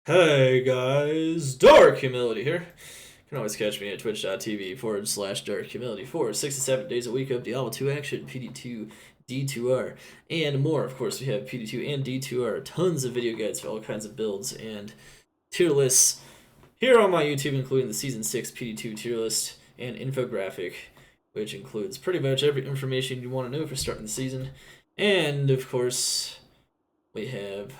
Hey guys, Dark Humility here. You can always catch me at twitch.tv/Dark Humility for 6 to 7 days a week of Diablo 2 action, PD2, D2R, and more. Of course, we have PD2 and D2R, tons of video guides for all kinds of builds and tier lists here on my YouTube, including the Season 6 PD2 tier list and infographic, which includes pretty much every information you want to know for starting the season. And, of course, we have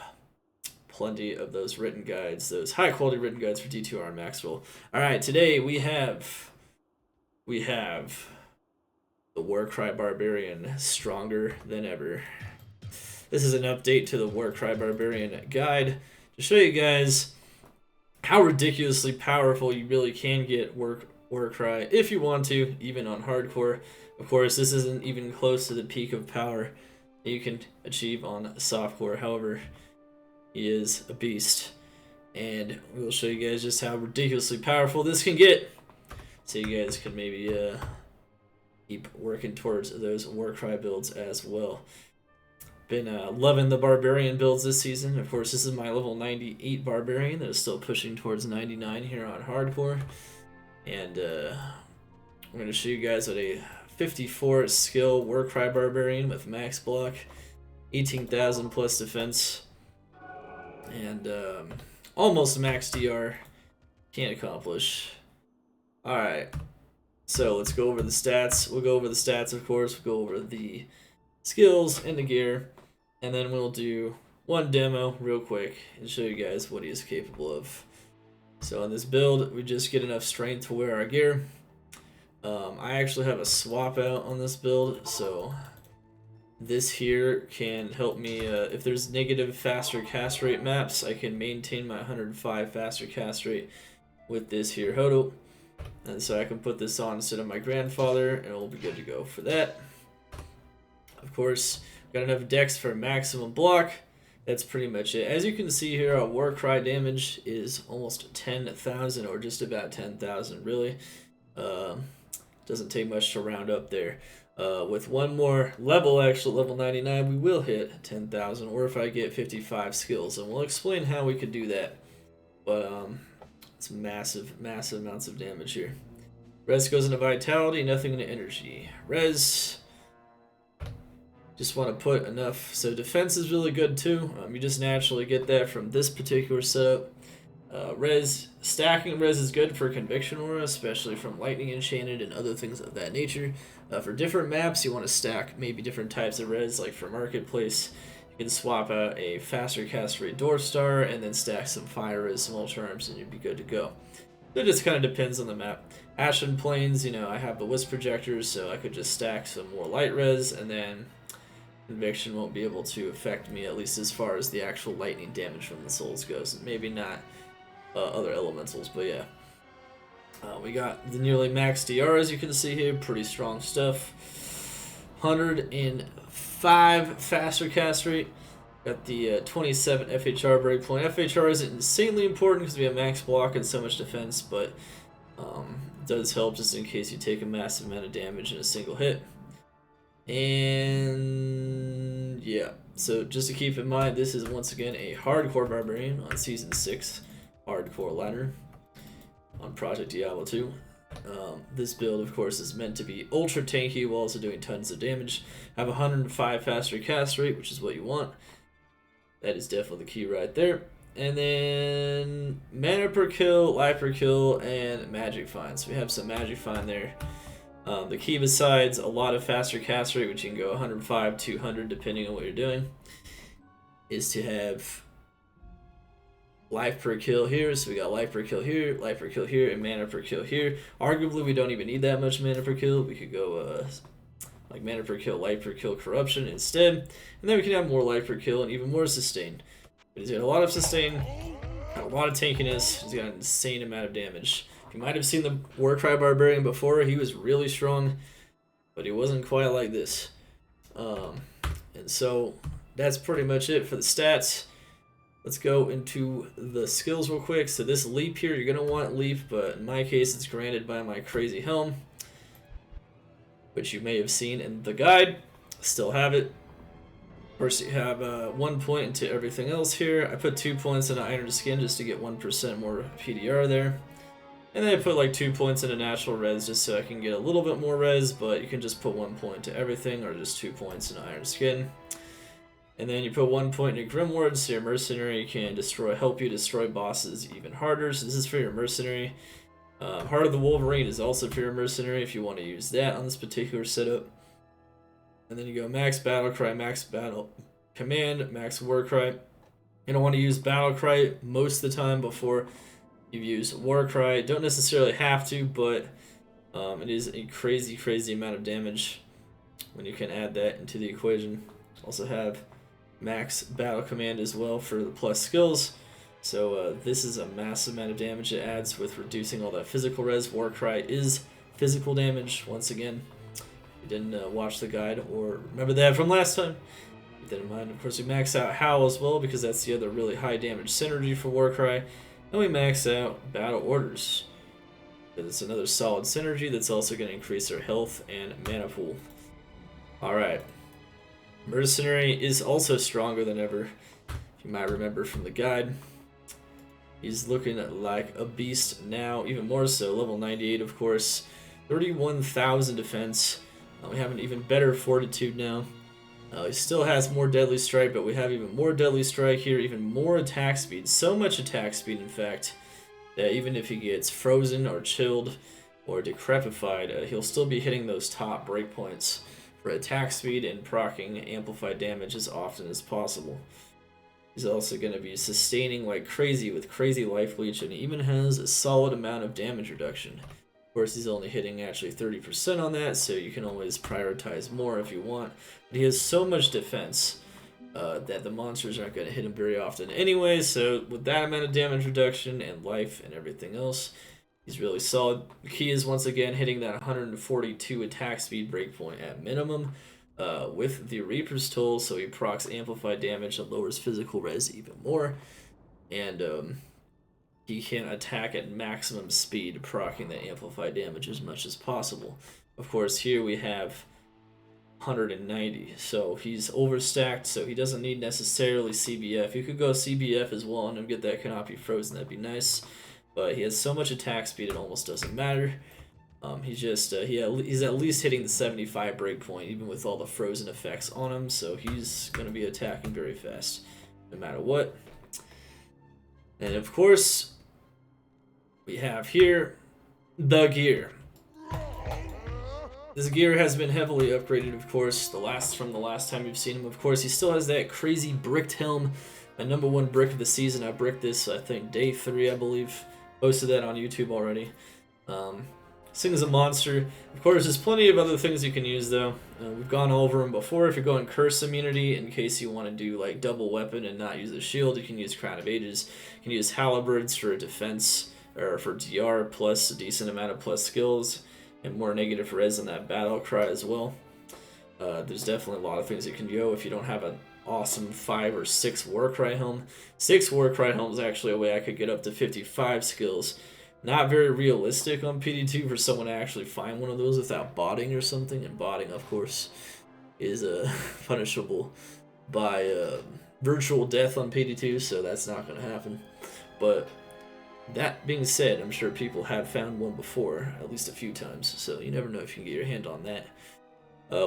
plenty of those written guides, those high quality written guides for D2R and Maxwell. All right, today we have the Warcry Barbarian, stronger than ever. This is an update to the Warcry Barbarian guide to show you guys how ridiculously powerful you really can get Warcry if you want to, even on hardcore. Of course, this isn't even close to the peak of power that you can achieve on softcore. However, he is a beast, and we'll show you guys just how ridiculously powerful this can get, so you guys can maybe keep working towards those Warcry builds as well. Been loving the Barbarian builds this season. Of course, this is my level 98 Barbarian that is still pushing towards 99 here on hardcore, and I'm going to show you guys what a 54 skill Warcry Barbarian with max block, 18,000 plus defense, and almost max DR can accomplish. Alright, so let's go over the stats. We'll go over the stats, of course. We'll go over the skills and the gear, and then we'll do one demo real quick and show you guys what he is capable of. So on this build, we just get enough strength to wear our gear. I actually have a swap out on this build, so this here can help me, if there's negative faster cast rate maps, I can maintain my 105 faster cast rate with this here Hodo. And so I can put this on instead of my grandfather, and we'll be good to go for that. Of course, got enough dex for maximum block. That's pretty much it. As you can see here, our Warcry damage is almost 10,000, or just about 10,000 really. Doesn't take much to round up there. With one more level, actually level 99, we will hit 10,000, or if I get 55 skills, and we'll explain how we could do that. But it's massive, massive amounts of damage here. Res goes into vitality, nothing into energy. Res, just want to put enough. So defense is really good too. You just naturally get that from this particular setup. Res, stacking res is good for Conviction Aura, especially from Lightning Enchanted and other things of that nature. For different maps, you want to stack maybe different types of res, like for Marketplace, you can swap out a faster cast rate Dwarf Star and then stack some Fire Res, some Ultra Arms, and you'd be good to go. So it just kind of depends on the map. Ashen Plains, you know, I have the Wisp Projectors, so I could just stack some more light res, and then Conviction won't be able to affect me, at least as far as the actual lightning damage from the souls goes. Maybe not other elementals, but yeah. We got the nearly max DR, as you can see here, pretty strong stuff. 105 faster cast rate. Got the 27 FHR breakpoint. FHR isn't insanely important because we have max block and so much defense, but it does help just in case you take a massive amount of damage in a single hit. And yeah, so just to keep in mind, this is once again a hardcore Barbarian on Season 6 hardcore ladder on Project Diablo 2. This build, of course, is meant to be ultra tanky while also doing tons of damage. Have 105 faster cast rate, which is what you want. That is definitely the key right there. And then mana per kill, life per kill, and magic find. So we have some magic find there. The key, besides a lot of faster cast rate, which you can go 105, 200 depending on what you're doing, is to have life per kill here. So we got life per kill here, and mana per kill here. Arguably, we don't even need that much mana per kill. We could go like mana per kill, life per kill, corruption instead, and then we can have more life per kill and even more sustain. But he's got a lot of sustain, got a lot of tankiness. He's got an insane amount of damage. You might have seen the Warcry Barbarian before. He was really strong, but he wasn't quite like this. And so that's pretty much it for the stats. Let's go into the skills real quick. So this leap here, you're going to want leap, but in my case it's granted by my crazy helm, which you may have seen in the guide. Still have it. Of course, you have 1 point into everything else here. I put 2 points into Iron Skin just to get 1% more PDR there. And then I put like 2 points into Natural Res just so I can get a little bit more res, but you can just put 1 point to everything or just 2 points into Iron Skin. And then you put 1 point into Grimward, so your Mercenary can help you destroy bosses even harder. So this is for your Mercenary. Heart of the Wolverine is also for your Mercenary if you want to use that on this particular setup. And then you go Max Battle Cry, Max Battle Command, Max War Cry. You don't want to use Battle Cry most of the time before you use War Cry. Don't necessarily have to, but it is a crazy amount of damage when you can add that into the equation. Also have Max Battle Command as well for the plus skills. So this is a massive amount of damage it adds with reducing all that physical res. War Cry is physical damage once again. Didn't watch the guide or remember that from last time, keep that in mind. Of course, we max out Howl as well because that's the other really high damage synergy for Warcry, and we max out Battle Orders because it's another solid synergy that's also going to increase our health and mana pool. Alright, Mercenary is also stronger than ever, if you might remember from the guide. He's looking like a beast now, even more so, level 98 of course, 31,000 defense. We have an even better fortitude now. He still has more deadly strike, but we have even more deadly strike here, even more attack speed. So much attack speed, in fact, that even if he gets frozen or chilled or decrepified, he'll still be hitting those top breakpoints for attack speed and proccing amplified damage as often as possible. He's also going to be sustaining like crazy with crazy life leech, and he even has a solid amount of damage reduction. Of course, he's only hitting actually 30% on that, so you can always prioritize more if you want. But he has so much defense that the monsters aren't going to hit him very often anyway, so with that amount of damage reduction and life and everything else, he's really solid. The key is, once again, hitting that 142 attack speed breakpoint at minimum with the Reaper's Toll, so he procs amplified damage and lowers physical res even more. And he can attack at maximum speed, proccing the amplified damage as much as possible. Of course, here we have 190, so he's overstacked, so he doesn't need necessarily CBF. You could go CBF as well and get that Canopy frozen, that'd be nice. But he has so much attack speed, it almost doesn't matter. He's at least hitting the 75 breakpoint, even with all the frozen effects on him, so he's going to be attacking very fast, no matter what. And of course, we have here the gear. This gear has been heavily upgraded, of course, from the last time you've seen him. Of course, he still has that crazy bricked helm, my #1 brick of the season. I bricked this, I think, day 3, I believe. Posted that on YouTube already. This thing is a monster. Of course, there's plenty of other things you can use, though. We've gone over them before. If you're going Curse Immunity, in case you want to do like double weapon and not use a shield, you can use Crown of Ages. You can use Halberds for defense, or for DR, plus a decent amount of plus skills, and more negative res on that Battle Cry as well. There's definitely a lot of things you can go if you don't have an awesome 5 or 6 Warcry helm. 6 Warcry helm is actually a way I could get up to 55 skills. Not very realistic on PD2 for someone to actually find one of those without botting or something, and botting, of course, is punishable by virtual death on PD2, so that's not going to happen. But that being said, I'm sure people have found one before, at least a few times, so you never know if you can get your hand on that.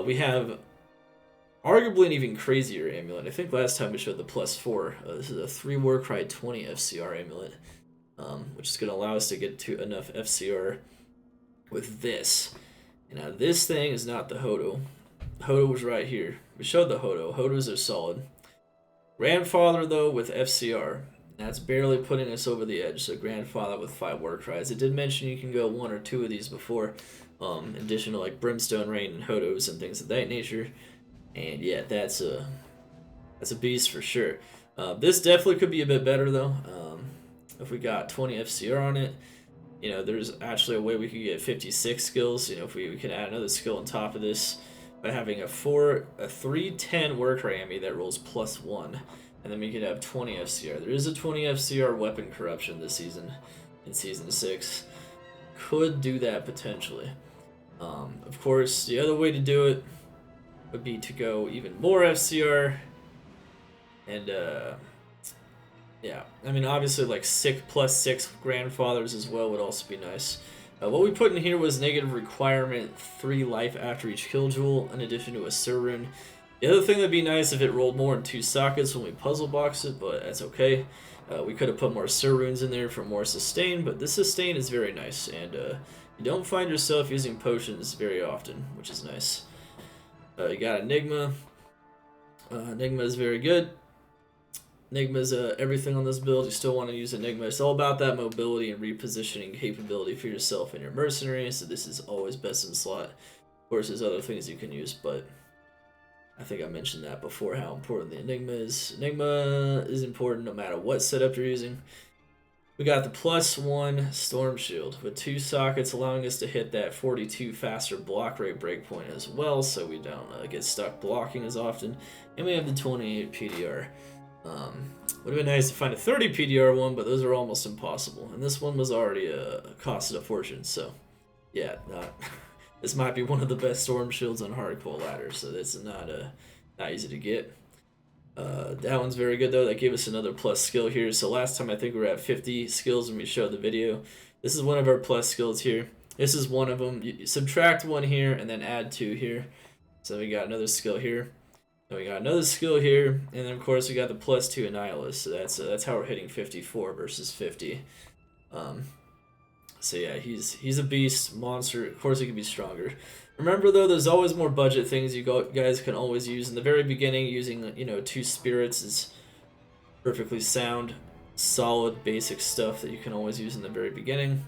We have arguably an even crazier amulet. I think last time we showed the +4. This is a 3 Warcry 20 FCR amulet, which is going to allow us to get to enough FCR with this. And now this thing is not the Hodo. The Hodo was right here. We showed the Hodo. Hodos are solid. Grandfather, though, with FCR. That's barely putting us over the edge, so Grandfather with 5 Warcries. It did mention you can go 1 or 2 of these before, in addition to like Brimstone Rain and Hodos and things of that nature. And yeah, that's a beast for sure. This definitely could be a bit better, though. If we got 20 FCR on it, you know, there's actually a way we could get 56 skills. You know, if we could add another skill on top of this by having a 310 Warcry Ammy that rolls +1, and then we could have 20 FCR. There is a 20 FCR weapon corruption this season, in Season 6. Could do that potentially. Of course, the other way to do it would be to go even more FCR, And yeah, I mean, obviously, like +6 grandfathers as well would also be nice. What we put in here was negative requirement 3 life after each kill jewel, in addition to a Sir rune. The other thing that'd be nice if it rolled more than 2 sockets when we puzzle box it, but that's okay. We could have put more Sir runes in there for more sustain, but this sustain is very nice, and you don't find yourself using potions very often, which is nice. You got Enigma. Enigma is very good. Enigma is everything on this build. You still want to use Enigma. It's all about that mobility and repositioning capability for yourself and your Mercenary, so this is always best in slot. Of course, there's other things you can use, but I think I mentioned that before, how important the Enigma is. Enigma is important no matter what setup you're using. We got the +1 Storm Shield with 2 sockets, allowing us to hit that 42 faster block rate breakpoint as well, so we don't get stuck blocking as often. And we have the 28 PDR. Would have been nice to find a 30 PDR one, but those are almost impossible. And this one was already costed a fortune, so yeah, this might be one of the best Storm Shields on hardcore ladder, so it's not easy to get. That one's very good though. That gave us another plus skill here. So last time I think we were at 50 skills when we showed the video. This is one of our plus skills here. This is one of them. You subtract 1 here and then add 2 here. So we got another skill here. And we got another skill here, and then of course we got the +2 Annihilus. So that's how we're hitting 54 versus 50. So yeah, he's a beast, monster. Of course he can be stronger. Remember though, there's always more budget things you guys can always use. In the very beginning, using 2 spirits is perfectly sound, solid, basic stuff that you can always use in the very beginning,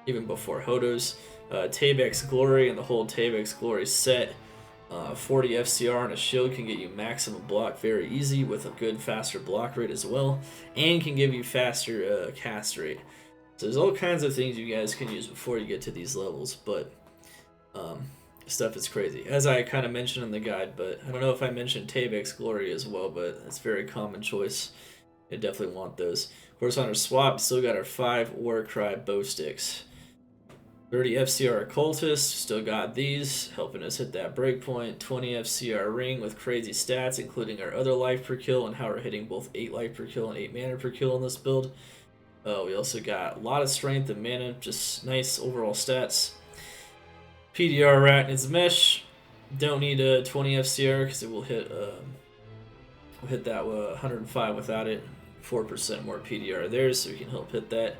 even before Hodos. Tabex Glory and the whole Tabex Glory set. 40 FCR and a shield can get you maximum block very easy with a good faster block rate as well, and can give you faster cast rate. So there's all kinds of things you guys can use before you get to these levels, but stuff is crazy. As I kind of mentioned in the guide, but I don't know if I mentioned Tabex Glory as well, but it's a very common choice. You definitely want those. Of course, on our swap, still got our 5 Warcry bow sticks. 30 FCR Occultist, still got these, helping us hit that breakpoint. 20 FCR Ring with crazy stats, including our other life per kill and how we're hitting both 8 life per kill and 8 mana per kill in this build. We also got a lot of strength and mana, just nice overall stats. PDR Arachnid's Mesh, don't need a 20 FCR because it will hit that 105 without it. 4% more PDR there, so we can help hit that.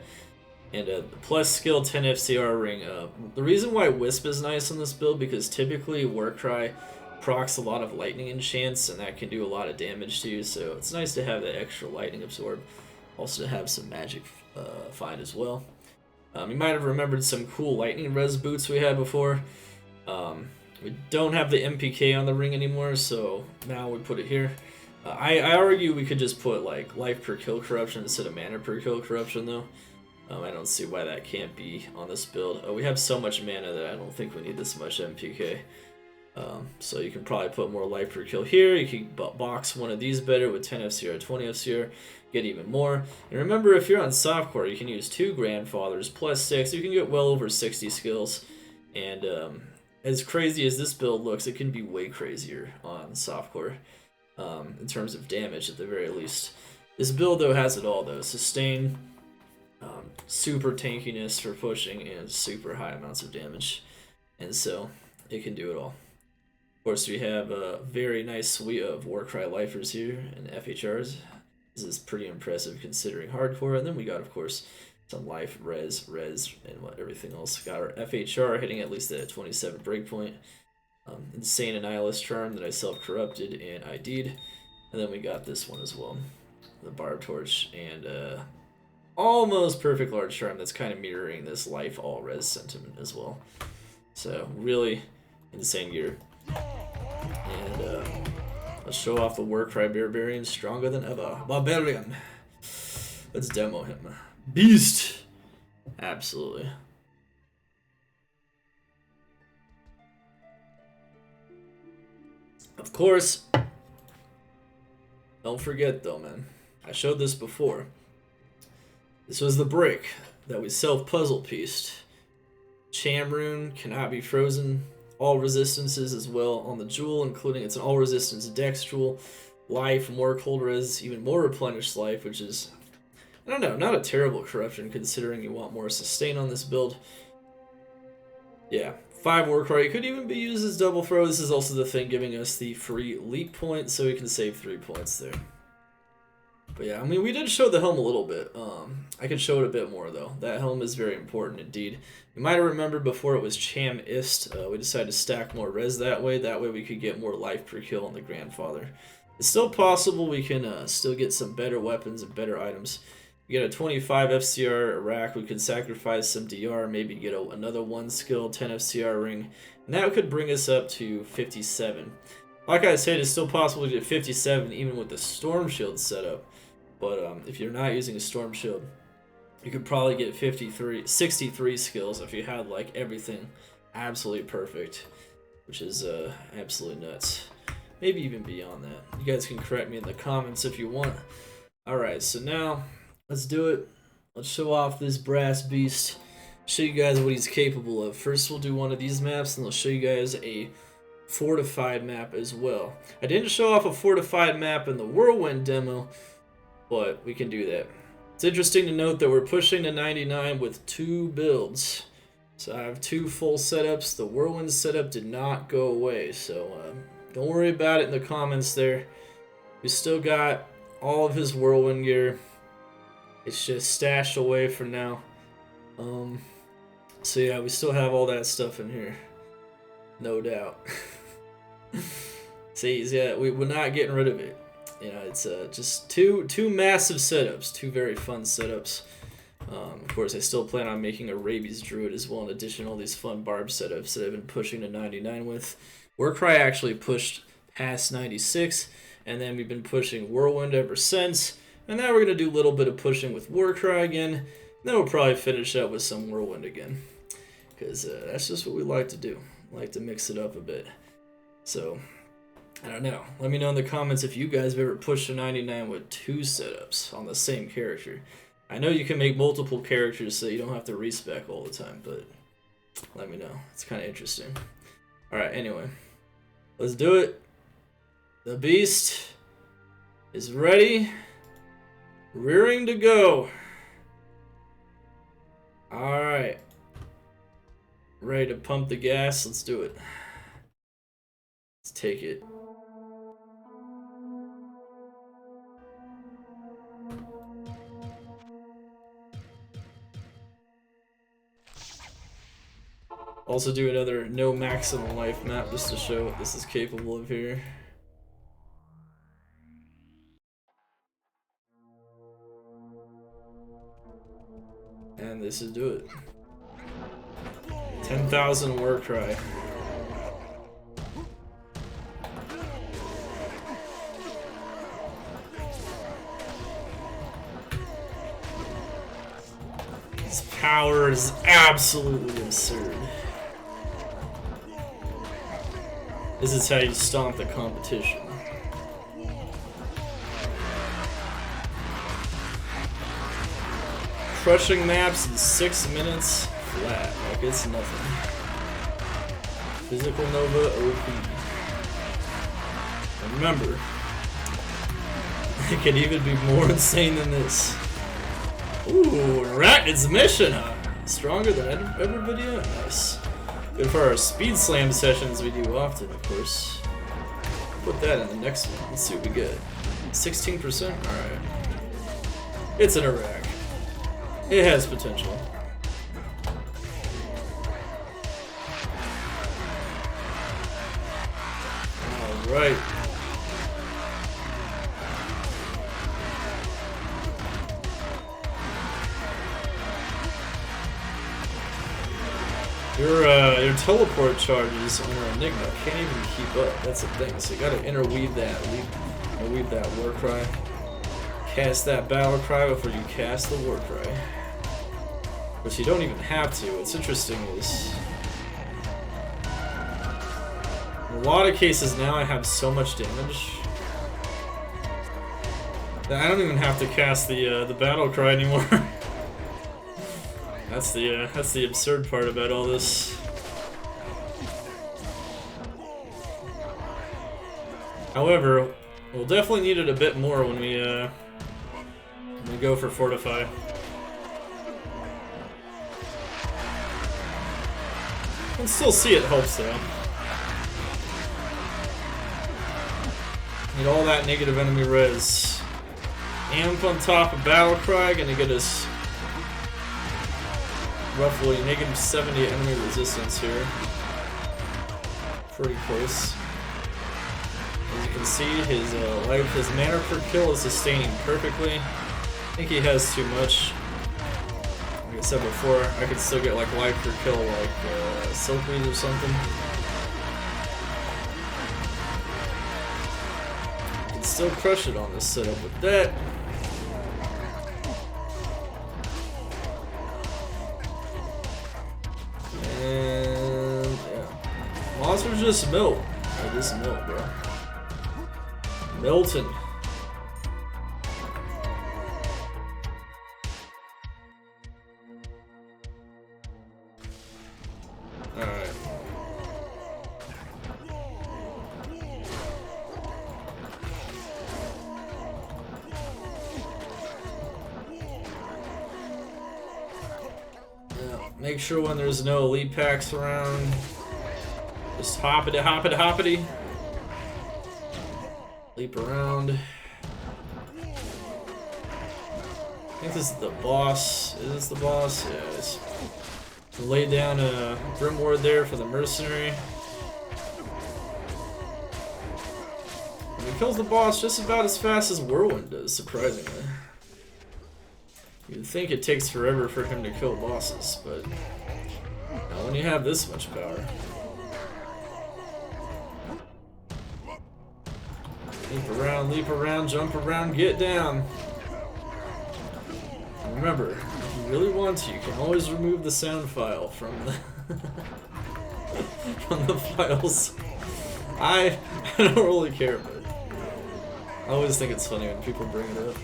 And the plus skill 10 FCR ring. The reason why Wisp is nice on this build, because typically Warcry procs a lot of lightning enchants, and that can do a lot of damage to you, so it's nice to have that extra lightning absorb. Also to have some magic find as well. You might have remembered some cool lightning res boots we had before. We don't have the MPK on the ring anymore, so now we put it here. I argue we could just put like life per kill corruption instead of mana per kill corruption though. I don't see why that can't be on this build. We have so much mana that I don't think we need this much MPK. So you can probably put more life per kill here. You can box one of these better with 10 FCR, 20 FCR, get even more. And remember, if you're on softcore, you can use 2 grandfathers plus 6. You can get well over 60 skills. And as crazy as this build looks, it can be way crazier on softcore in terms of damage at the very least. This build though has it all though: sustain, super tankiness for pushing, and super high amounts of damage, and so it can do it all. Of course, we have a very nice suite of Warcry lifers here and FHRs. This is pretty impressive considering hardcore. And then we got, of course, some life, res, and everything else. Got our FHR hitting at least at a 27 breakpoint. Insane Annihilus charm that I self-corrupted and ID'd. And then we got this one as well, the Barb Torch, and almost perfect large charm that's kind of mirroring this life all res sentiment as well. So really insane gear. And let's show off the Warcry Barbarian, stronger than ever. Barbarian. Let's demo him. Beast. Absolutely. Of course, don't forget though, man. I showed this before. This was the brick that we self-puzzle pieced. Cham rune cannot be frozen. All resistances as well on the jewel, including it's an all resistance dex jewel. life, more cold res, even more replenished life, which is, I don't know, not a terrible corruption considering you want more sustain on this build. Yeah, 5 Warcry. It could even be used as double throw. This is also the thing giving us the free leap point, so we can save 3 points there. But yeah, I mean, we did show the helm a little bit. I could show it a bit more, though. That helm is very important indeed. You might have remembered before it was Cham Ist. We decided to stack more res that way. That way we could get more life per kill on the Grandfather. It's still possible we can still get some better weapons and better items. We get a 25 FCR rack, we could sacrifice some DR, maybe get another 1 skill, 10 FCR ring, and that could bring us up to 57. Like I said, it's still possible to get 57 even with the Storm Shield setup, but if you're not using a Storm Shield, you could probably get 63 skills if you had like everything absolutely perfect, which is absolutely nuts. Maybe even beyond that. You guys can correct me in the comments if you want. Alright, so now let's do it. Let's show off this brass beast. Show you guys what he's capable of. First we'll do one of these maps and I'll show you guys a fortified map as well. I didn't show off a fortified map in the Whirlwind demo, but we can do that. It's interesting to note that we're pushing to 99 with 2 builds. So I have 2 full setups. The Whirlwind setup did not go away, so don't worry about it in the comments there. We still got all of his Whirlwind gear. It's just stashed away for now. So yeah, we still have all that stuff in here. No doubt. See, yeah, we're not getting rid of it. You know, it's just two massive setups, 2 very fun setups. Of course, I still plan on making a Rabies Druid as well, in addition to all these fun Barb setups that I've been pushing to 99 with. Warcry actually pushed past 96, and then we've been pushing Whirlwind ever since. And now we're going to do a little bit of pushing with Warcry again, and then we'll probably finish up with some Whirlwind again. Because that's just what we like to do. We like to mix it up a bit. So, I don't know. Let me know in the comments if you guys have ever pushed to 99 with 2 setups on the same character. I know you can make multiple characters so you don't have to respec all the time, but let me know. It's kind of interesting. Alright, anyway. Let's do it. The beast is ready. Rearing to go. Alright. Ready to pump the gas. Let's do it. Let's take it. Also do another no maximum life map just to show what this is capable of here. And this is do it. 10,000 Warcry. His power is absolutely absurd. This is how you stomp the competition. Crushing maps in 6 minutes flat, like it's nothing. Physical Nova OP. And remember, it can even be more insane than this. Ooh, Arachnid's mission, huh? Stronger than ever video? Nice. Good for our speed slam sessions we do often, of course. Put that in the next one. Let's see what we get. 16%? Alright. It's an Iraq. It has potential. Alright. Your teleport charges on your Enigma can't even keep up. That's the thing. So you gotta interweave that war cry. Cast that battle cry before you cast the war cry. Which you don't even have to. What's interesting is in a lot of cases now I have so much damage that I don't even have to cast the battle cry anymore. That's the absurd part about all this. However, We'll definitely need it a bit more when we go for Fortify. You can still see it helps though. Need all that negative enemy res. Amp on top of Battlecry, gonna get us roughly negative 70 enemy resistance here. Pretty close. As you can see, his life, his mana per kill is sustaining perfectly. I think he has too much. Like I said before, I could still get like life per kill like Silkweed or something. I can still crush it on this setup with that. And yeah. Monsters just melt. They just melt, bro. Milton. Alright. Yeah, make sure when there's no elite packs around, just hoppity hoppity hoppity. Leap around. I think this is the boss. Is this the boss? Yeah, it is. Lay down a Brim Ward there for the Mercenary. And he kills the boss just about as fast as Whirlwind does, surprisingly. You'd think it takes forever for him to kill bosses, but not when you have this much power. Leap around, jump around, get down. And remember, if you really want to, you can always remove the sound file from the from the files. I don't really care, but I always think it's funny when people bring it up.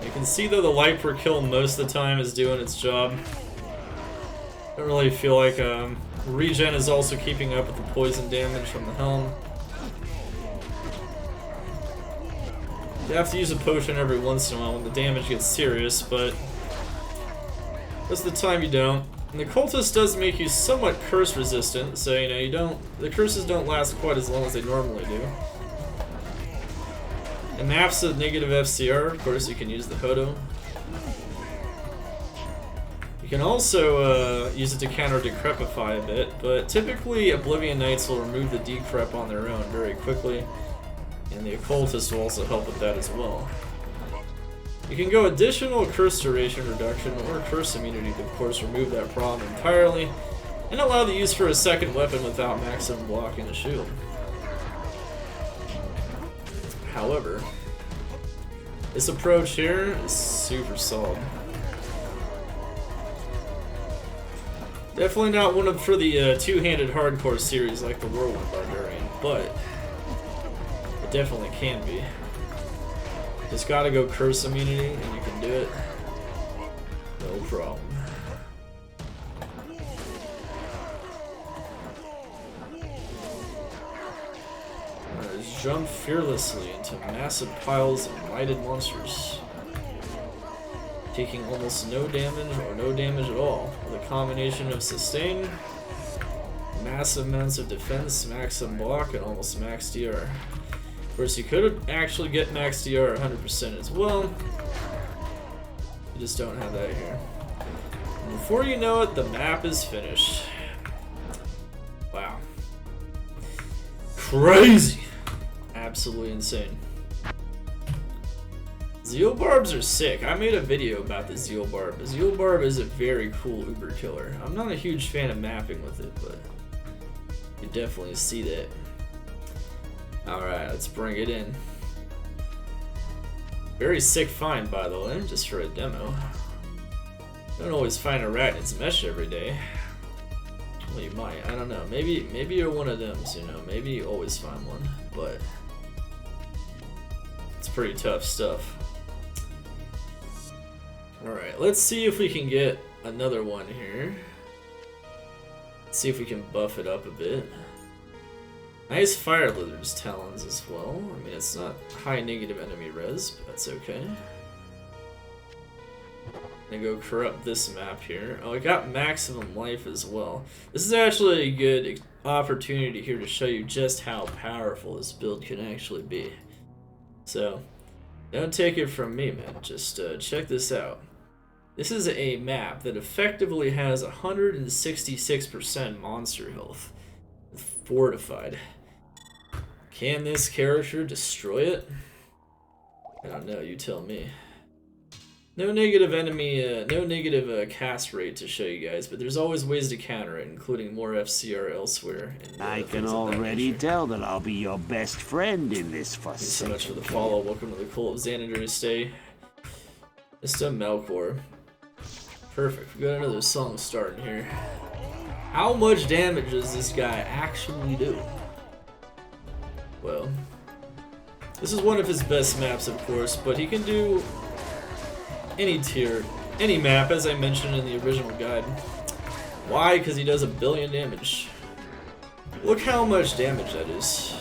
You can see though the light per kill most of the time is doing its job. I don't really feel like regen is also keeping up with the poison damage from the helm. You have to use a potion every once in a while when the damage gets serious, but most of the time you don't. And the cultist does make you somewhat curse resistant, so you know the curses don't last quite as long as they normally do. And maps of negative FCR, of course you can use the Hodo. You can also use it to counter Decrepify a bit, but typically Oblivion Knights will remove the Decrep on their own very quickly, and the Occultist will also help with that as well. You can go additional Curse Duration Reduction or Curse Immunity to of course remove that problem entirely, and allow the use for a second weapon without maximum block and a shield. However, this approach here is super solid. Definitely not one for the two-handed hardcore series like the Whirlwind Barbarian, but it definitely can be. Just gotta go Curse Immunity and you can do it. No problem. Just jump fearlessly into massive piles of lighted monsters, taking almost no damage or no damage at all, with a combination of sustain, massive amounts of defense, maximum block, and almost max DR. Of course, you could actually get max DR 100% as well. You just don't have that here. And before you know it, the map is finished. Wow. Crazy! Absolutely insane. Zeal Barbs are sick. I made a video about the Zeal Barb. The Zeal Barb is a very cool Uber killer. I'm not a huge fan of mapping with it, but you definitely see that. Alright, let's bring it in. Very sick find, by the way, just for a demo. Don't always find a rat in its mesh every day. Well, you might. I don't know. Maybe you're one of them, so, maybe you always find one, but it's pretty tough stuff. Alright, let's see if we can get another one here. Let's see if we can buff it up a bit. Nice Fire Lizard's Talons as well. I mean, it's not high negative enemy res, but that's okay. Gonna go corrupt this map here. Oh, I got maximum life as well. This is actually a good opportunity here to show you just how powerful this build can actually be. So, don't take it from me, man. Just check this out. This is a map that effectively has 166% monster health. Fortified. Can this character destroy it? I don't know, you tell me. No negative enemy, no negative cast rate to show you guys, but there's always ways to counter it, including more FCR elsewhere. And, I can already tell that I'll be your best friend in this fuss. Thanks so much for the follow. Welcome to the cult of Xana Stay. Mr. Melkor. Perfect. We got another song starting here. How much damage does this guy actually do? Well, this is one of his best maps, of course, but he can do any tier, any map, as I mentioned in the original guide. Why? Because he does 1 billion damage. Look how much damage that is.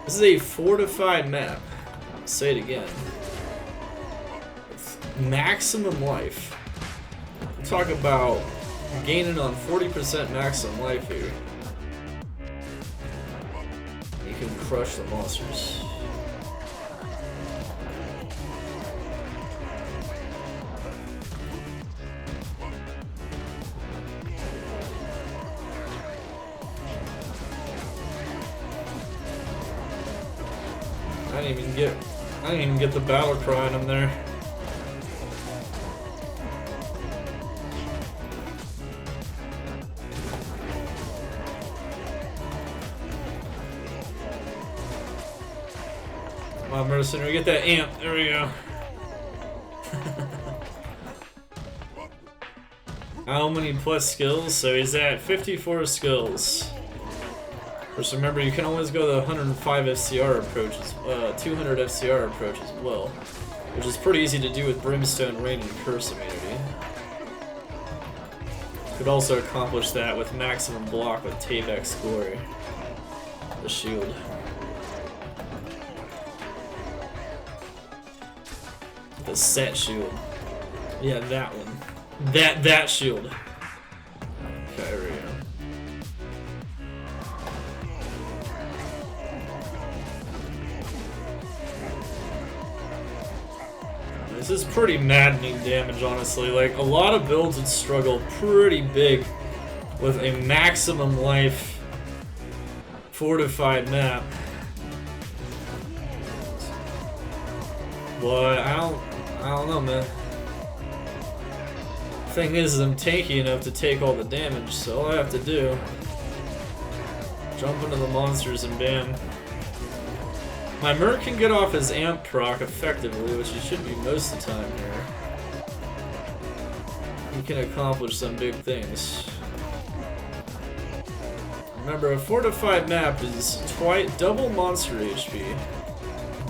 This is a fortified map. I'll say it again. With maximum life. We're talking about gaining on 40% maximum life here. You can crush the monsters. I didn't even get the battle cry on him there. Come on, Mercenary, get that amp. There we go. How many plus skills? So he's at 54 skills. Just remember, you can always go the 105 FCR approach, 200 FCR approach as well, which is pretty easy to do with Brimstone, Rain, and Curse immunity. Could also accomplish that with maximum block with Tavek's Glory, the shield. The set shield. Yeah, that one. That shield. Okay, there we go. This is pretty maddening damage, honestly. Like, a lot of builds would struggle pretty big with a maximum life fortified map. But I don't know, man. Thing is, I'm tanky enough to take all the damage, so all I have to do, jump into the monsters and bam. My Merc can get off his amp proc effectively, which he should be most of the time here. He can accomplish some big things. Remember, a fortified map is double monster HP,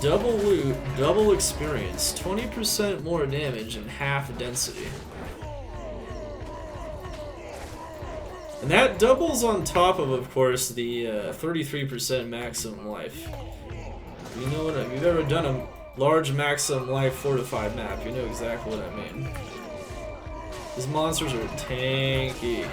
double loot, double experience, 20% more damage, and half density. And that doubles on top of course, the 33% maximum life. You know what? If you've ever done a large maximum life fortified map, you know exactly what I mean. These monsters are tanky.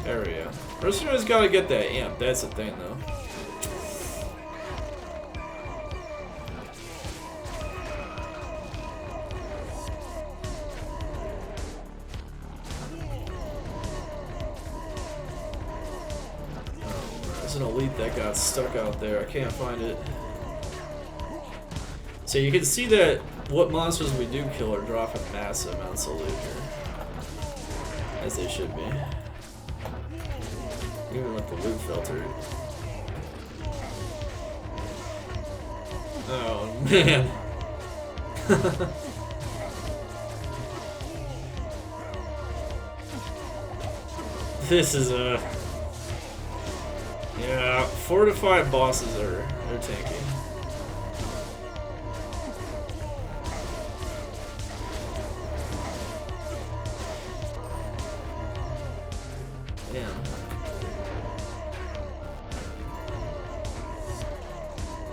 There we go. Mercenary's gotta get that amp, that's the thing though. There's an elite that got stuck out there, I can't find it. So you can see that what monsters we do kill are dropping massive amounts of loot here. As they should be. Even with the loot filter. Oh man. This is a... Yeah, fortified bosses they're tanky. Damn.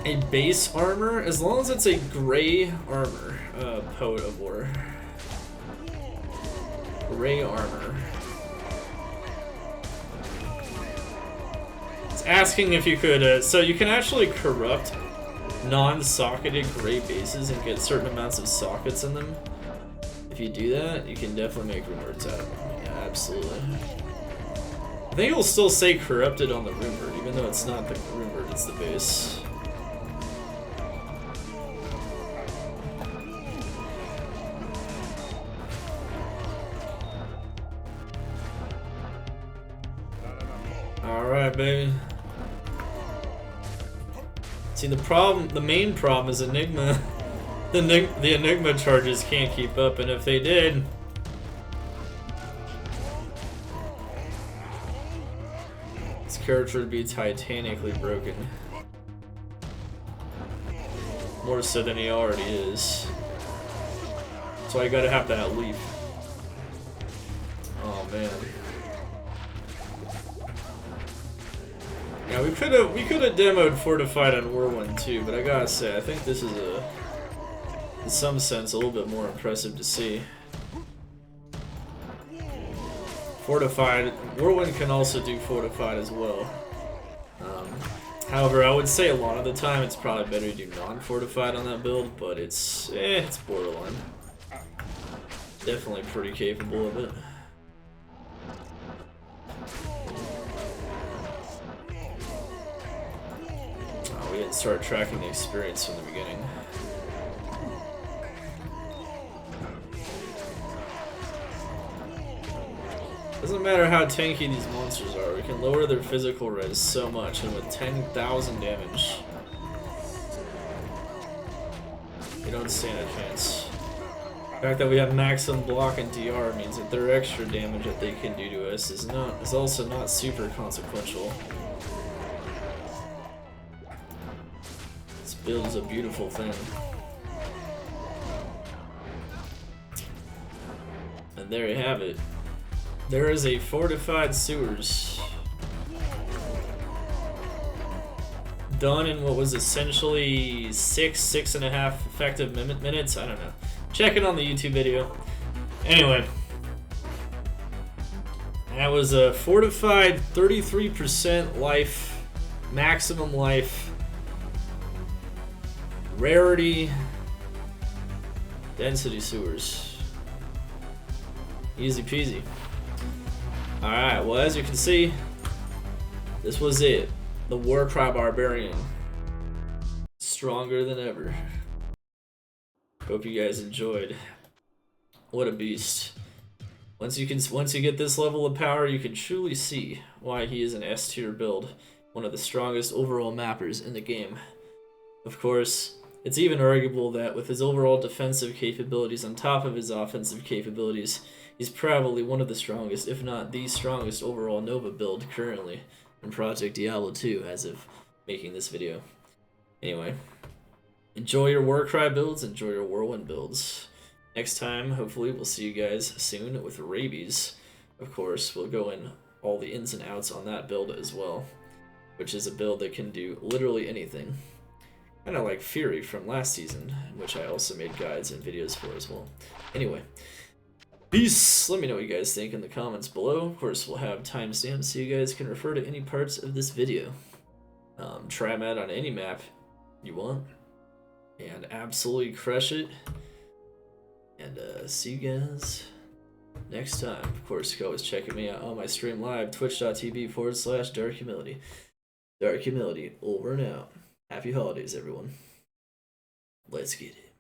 A base armor, as long as it's a gray armor, Poet of War. Gray armor. It's asking if you could, so you can actually corrupt non-socketed gray bases and get certain amounts of sockets in them. If you do that, you can definitely make rune words out of them. Yeah, absolutely. I think it will still say corrupted on the rune word, even though it's not the rune word, it's the base. Alright, baby. See, the main problem is Enigma. The Enigma charges can't keep up, and if they did... this character would be titanically broken. More so than he already is. So I gotta have that leap. Oh, man. Yeah, we could have demoed Fortified on War 1 too, but I gotta say, I think this is in some sense, a little bit more impressive to see. Fortified, War 1 can also do Fortified as well. However, I would say a lot of the time it's probably better to do non-Fortified on that build, but it's borderline. Definitely pretty capable of it. We didn't start tracking the experience from the beginning. Doesn't matter how tanky these monsters are, we can lower their physical res so much, and with 10,000 damage, they don't stand a chance. The fact that we have maximum block and DR means that their extra damage that they can do to us is also not super consequential. Build is a beautiful thing. And there you have it. There is a fortified sewers. Done in what was essentially 6.5 effective minutes. I don't know. Check it on the YouTube video. Anyway. That was a fortified 33% life, maximum life. Rarity, density sewers. Easy peasy. Alright, well, as you can see, this was it. The Warcry Barbarian. Stronger than ever. Hope you guys enjoyed. What a beast. Once you get this level of power, you can truly see why he is an S tier build. One of the strongest overall mappers in the game. Of course, it's even arguable that with his overall defensive capabilities on top of his offensive capabilities, he's probably one of the strongest, if not the strongest overall Nova build currently in Project Diablo 2 as of making this video. Anyway, enjoy your Warcry builds, enjoy your War 1 builds. Next time, hopefully, we'll see you guys soon with Rabies. Of course, we'll go in all the ins and outs on that build as well, which is a build that can do literally anything. Kind of like Fury from last season, which I also made guides and videos for as well. Anyway, peace! Let me know what you guys think in the comments below. Of course, we'll have timestamps so you guys can refer to any parts of this video. Try them out on any map you want. And absolutely crush it. And see you guys next time. Of course, you can always check me out on my stream live, twitch.tv/Dark Humility. Dark Humility, over and out. Happy holidays, everyone. Let's get it.